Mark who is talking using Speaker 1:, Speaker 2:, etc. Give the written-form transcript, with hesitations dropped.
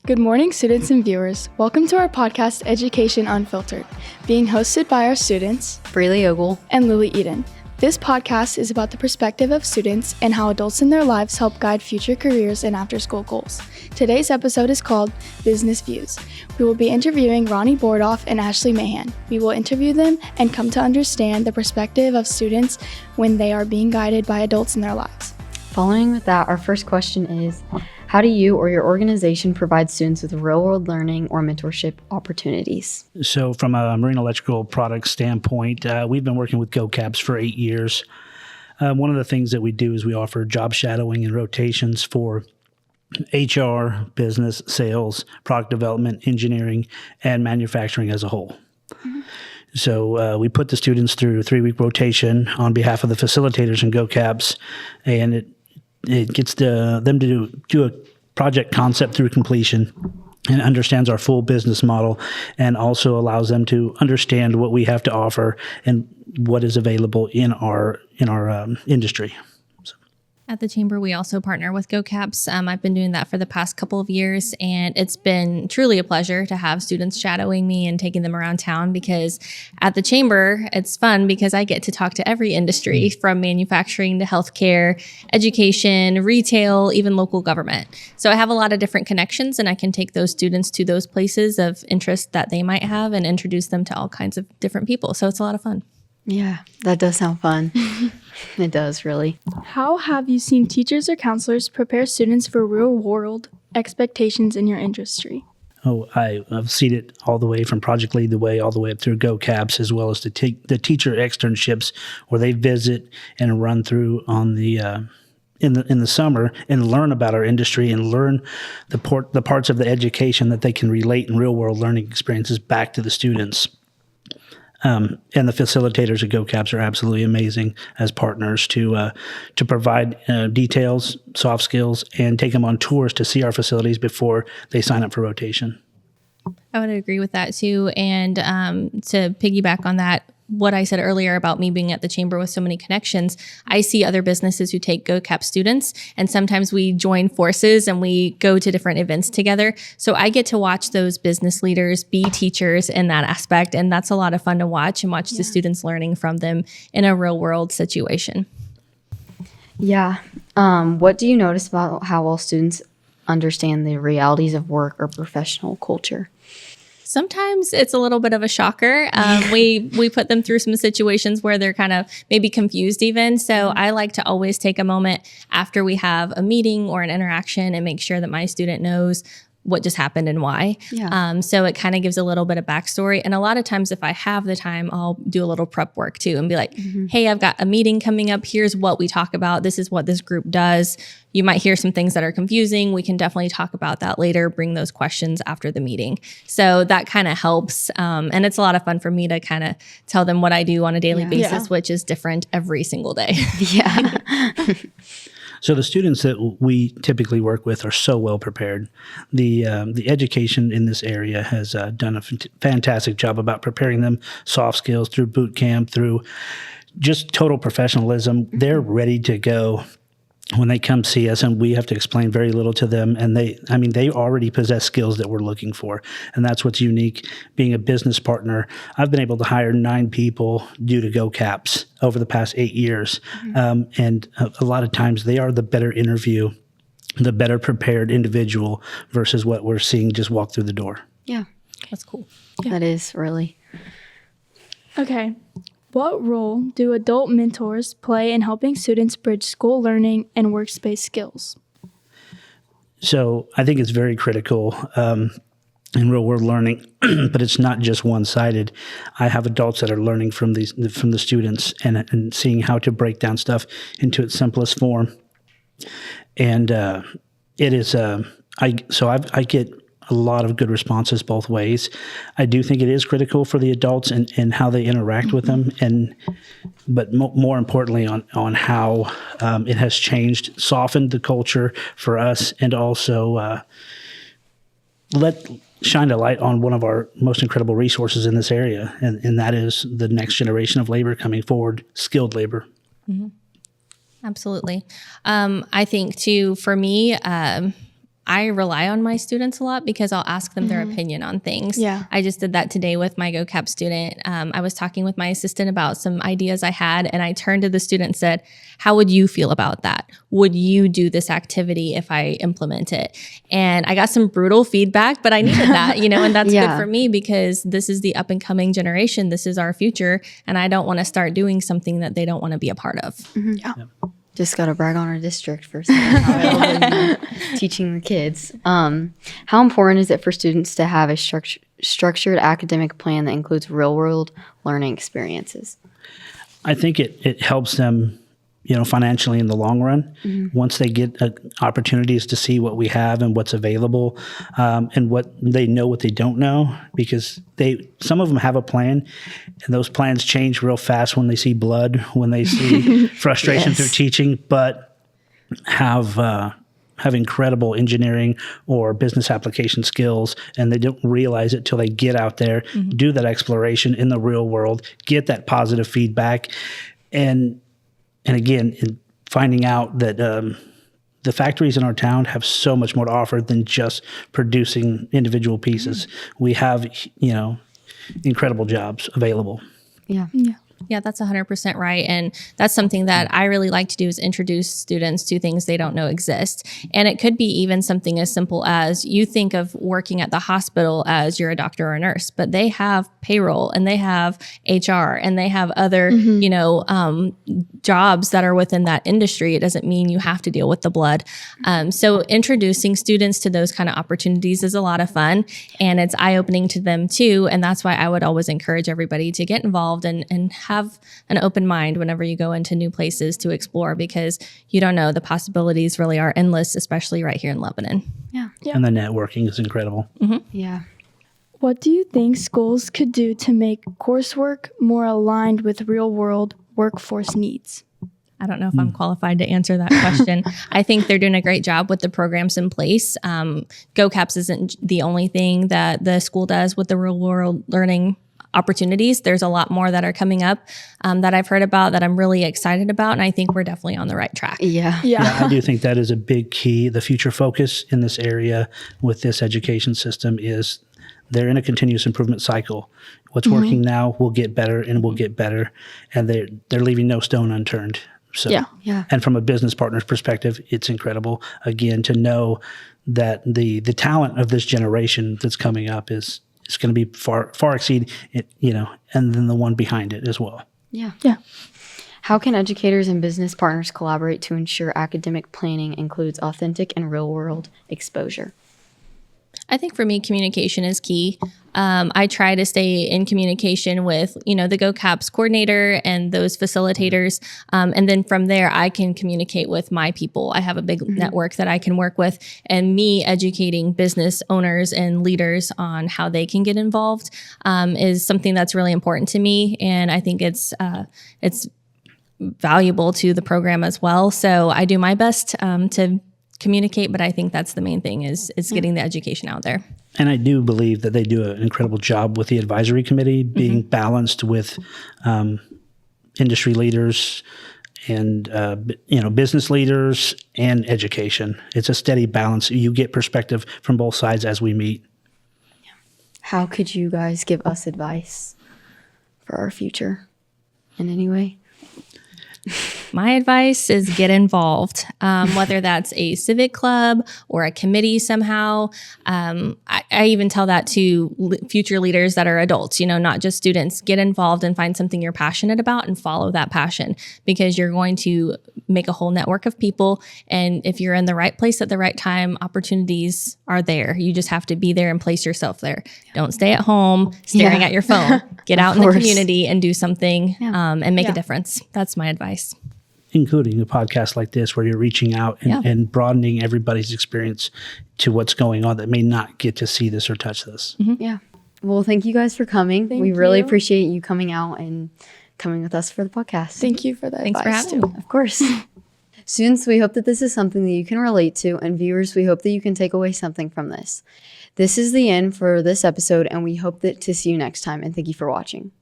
Speaker 1: Good morning, students and viewers. Welcome to our podcast, Education Unfiltered, being hosted by our students,
Speaker 2: Freely Ogle
Speaker 1: and Lily Eden. This podcast is about the perspective of students and how adults in their lives help guide future careers and after-school goals. Today's episode is called Business Views. We will be interviewing Ronnie Bordoff and Ashley Mahan. We will interview them and come to understand the perspective of students when they are being guided by adults in their lives.
Speaker 2: Following with that, our first question is, how do you or your organization provide students with real-world learning or mentorship opportunities?
Speaker 3: So from a marine electrical product standpoint, we've been working with GoCaps for 8 years. One of the things that we do is we offer job shadowing and rotations for HR, business, sales, product development, engineering, and manufacturing as a whole. Mm-hmm. So we put the students through a 3-week rotation on behalf of the facilitators and GoCaps, and it gets them to do a project concept through completion and understands our full business model, and also allows them to understand what we have to offer and what is available in our industry.
Speaker 4: At the Chamber, we also partner with GoCaps. I've been doing that for the past couple of years, and it's been truly a pleasure to have students shadowing me and taking them around town, because at the Chamber, it's fun because I get to talk to every industry from manufacturing to healthcare, education, retail, even local government. So I have a lot of different connections, and I can take those students to those places of interest that they might have and introduce them to all kinds of different people. So it's a lot of fun.
Speaker 2: Yeah, that does sound fun. It does, really.
Speaker 1: How have you seen teachers or counselors prepare students for real-world expectations in your industry?
Speaker 3: Oh, I've seen it all the way from Project Lead the Way all the way up through GoCaps, as well as the teacher externships where they visit and run through on the in the summer and learn about our industry and learn the parts of the education that they can relate in real-world learning experiences back to the students. And the facilitators at GoCaps are absolutely amazing as partners to provide details, soft skills, and take them on tours to see our facilities before they sign up for rotation.
Speaker 4: I would agree with that too. And to piggyback on that, what I said earlier about me being at the Chamber with so many connections, I see other businesses who take GoCap students, and sometimes we join forces and we go to different events together. So I get to watch those business leaders be teachers in that aspect, and that's a lot of fun to watch the students learning from them in a real world situation.
Speaker 2: Yeah. What do you notice about how well students understand the realities of work or professional culture?
Speaker 4: Sometimes it's a little bit of a shocker. We put them through some situations where they're kind of maybe confused even. So I like to always take a moment after we have a meeting or an interaction and make sure that my student knows what just happened and why. Yeah. So it kind of gives a little bit of backstory. And a lot of times if I have the time, I'll do a little prep work too and be like, hey, I've got a meeting coming up. Here's what we talk about. This is what this group does. You might hear some things that are confusing. We can definitely talk about that later, bring those questions after the meeting. So that kind of helps. And it's a lot of fun for me to kind of tell them what I do on a daily basis, which is different every single day.
Speaker 2: Yeah.
Speaker 3: So the students that we typically work with are so well prepared. The education in this area has done a fantastic job about preparing them soft skills through boot camp, through just total professionalism. They're ready to go when they come see us, and we have to explain very little to them. And they already possess skills that we're looking for. And that's what's unique. Being a business partner, I've been able to hire 9 people due to GoCaps over the past 8 years. And a lot of times they are the better interview, the better prepared individual versus what we're seeing just walk through the door.
Speaker 2: Yeah.
Speaker 4: That's cool.
Speaker 2: Yeah. That is really.
Speaker 1: Okay. What role do adult mentors play in helping students bridge school learning and workspace skills?
Speaker 3: So I think it's very critical in real world learning, but it's not just one-sided. I have adults that are learning from the students and seeing how to break down stuff into its simplest form. And it is I get a lot of good responses both ways. I do think it is critical for the adults and how they interact with them, but more importantly on how it has changed, softened the culture for us, and also shine a light on one of our most incredible resources in this area, and that is the next generation of labor coming forward, skilled labor.
Speaker 4: Mm-hmm. Absolutely. I think too, for me, I rely on my students a lot because I'll ask them their opinion on things.
Speaker 1: Yeah.
Speaker 4: I just did that today with my GoCap student. I was talking with my assistant about some ideas I had, and I turned to the student and said, how would you feel about that? Would you do this activity if I implement it? And I got some brutal feedback, but I needed that, and that's good for me because this is the up and coming generation. This is our future. And I don't want to start doing something that they don't want to be a part of.
Speaker 1: Yeah.
Speaker 2: Just got to brag on our district for teaching the kids. How important is it for students to have a structured academic plan that includes real-world learning experiences?
Speaker 3: I think it helps them, financially in the long run. Once they get opportunities to see what we have and what's available, and what they know, what they don't know, because some of them have a plan, and those plans change real fast when they see blood, when they see frustration through teaching, but have incredible engineering or business application skills, and they don't realize it till they get out there, do that exploration in the real world, get that positive feedback, and again, in finding out that the factories in our town have so much more to offer than just producing individual pieces. We have, incredible jobs available.
Speaker 2: Yeah.
Speaker 4: Yeah, that's 100% right. And that's something that I really like to do is introduce students to things they don't know exist. And it could be even something as simple as you think of working at the hospital as you're a doctor or a nurse, but they have payroll and they have HR and they have other, jobs that are within that industry. It doesn't mean you have to deal with the blood. So introducing students to those kind of opportunities is a lot of fun, and it's eye-opening to them too. And that's why I would always encourage everybody to get involved and have an open mind whenever you go into new places to explore, because you don't know, the possibilities really are endless, especially right here in Lebanon.
Speaker 2: Yeah.
Speaker 3: And the networking is incredible.
Speaker 2: Yeah.
Speaker 1: What do you think schools could do to make coursework more aligned with real-world workforce needs?
Speaker 4: I don't know if I'm qualified to answer that question. I think they're doing a great job with the programs in place. GoCaps isn't the only thing that the school does with the real world learning opportunities. There's a lot more that are coming up that I've heard about that I'm really excited about. And I think we're definitely on the right track.
Speaker 2: Yeah.
Speaker 3: I do think that is a big key. The future focus in this area with this education system is they're in a continuous improvement cycle. What's working now will get better and will get better. And they're leaving no stone unturned. So,
Speaker 2: Yeah.
Speaker 3: And from a business partner's perspective, it's incredible, again, to know that the talent of this generation that's coming up is going to be far exceed it, and then the one behind it as well.
Speaker 2: Yeah.
Speaker 1: Yeah.
Speaker 2: How can educators and business partners collaborate to ensure academic planning includes authentic and real-world exposure?
Speaker 4: I think for me, communication is key. I try to stay in communication with, the GoCaps coordinator and those facilitators. And then from there, I can communicate with my people. I have a big network that I can work with, and me educating business owners and leaders on how they can get involved is something that's really important to me. And I think it's valuable to the program as well. So I do my best to communicate, but I think that's the main thing is getting the education out there.
Speaker 3: And I do believe that they do an incredible job with the advisory committee being balanced with industry leaders and business leaders and education. It's a steady balance. You get perspective from both sides as we meet.
Speaker 2: How could you guys give us advice for our future in any way?
Speaker 4: My advice is get involved, whether that's a civic club or a committee somehow. I even tell that to future leaders that are adults, not just students. Get involved and find something you're passionate about and follow that passion, because you're going to make a whole network of people. And if you're in the right place at the right time, opportunities are there. You just have to be there and place yourself there. Don't stay at home staring at your phone. Get out in the community and do something and make a difference. That's my advice.
Speaker 3: Including a podcast like this where you're reaching out and broadening everybody's experience to what's going on that may not get to see this or touch this.
Speaker 2: Yeah. Well, thank you guys for coming. We really appreciate you coming out and coming with us for the podcast.
Speaker 1: Thank you for that.
Speaker 4: Thanks for having me.
Speaker 2: Of course. Students, we hope that this is something that you can relate to, and viewers, we hope that you can take away something from this. This is the end for this episode, and we hope to see you next time, and thank you for watching.